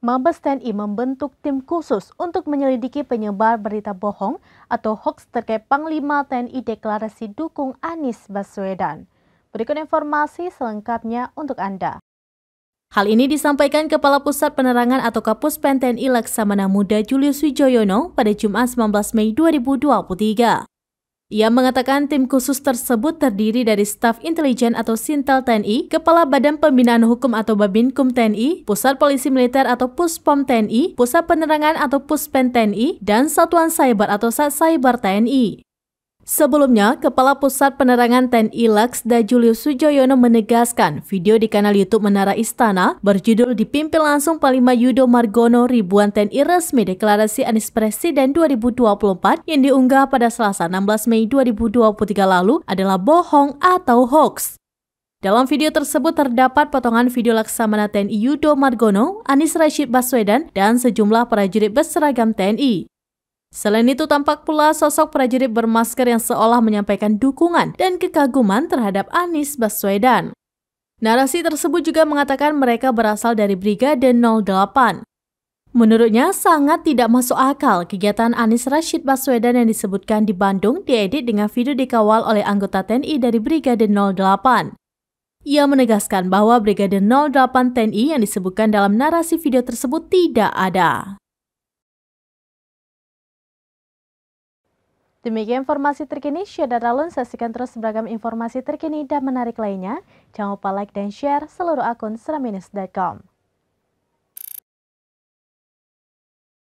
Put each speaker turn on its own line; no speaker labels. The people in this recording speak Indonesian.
Mabes TNI membentuk tim khusus untuk menyelidiki penyebar berita bohong atau hoaks terkait Panglima TNI deklarasi dukung Anies Baswedan. Berikut informasi selengkapnya untuk Anda. Hal ini disampaikan Kepala Pusat Penerangan atau Kapuspen TNI Laksamana Muda Julius Wijoyono pada Jumat 19 Mei 2023. Ia mengatakan tim khusus tersebut terdiri dari staf intelijen atau Sintel TNI, Kepala Badan Pembinaan Hukum atau Babinkum TNI, Pusat Polisi Militer atau Puspom TNI, Pusat Penerangan atau Puspen TNI, dan Satuan Cyber atau Sat Cyber TNI. Sebelumnya, Kepala Pusat Penerangan TNI Laksda Julius Wijoyono menegaskan video di kanal YouTube Menara Istana berjudul dipimpin langsung Panglima Yudo Margono ribuan TNI resmi deklarasi Anies Presiden 2024 yang diunggah pada Selasa 16 Mei 2023 lalu adalah bohong atau hoax. Dalam video tersebut terdapat potongan video Laksamana TNI Yudo Margono, Anies Rashid Baswedan, dan sejumlah prajurit berseragam TNI. Selain itu tampak pula sosok prajurit bermasker yang seolah menyampaikan dukungan dan kekaguman terhadap Anies Baswedan. Narasi tersebut juga mengatakan mereka berasal dari Brigade 08. Menurutnya sangat tidak masuk akal kegiatan Anies Rashid Baswedan yang disebutkan di Bandung diedit dengan video dikawal oleh anggota TNI dari Brigade 08. Ia menegaskan bahwa Brigade 08 TNI yang disebutkan dalam narasi video tersebut tidak ada. Demikian informasi terkini, Syedara Lun, saksikan terus beragam informasi terkini dan menarik lainnya. Jangan lupa like dan share seluruh akun seramnews.com.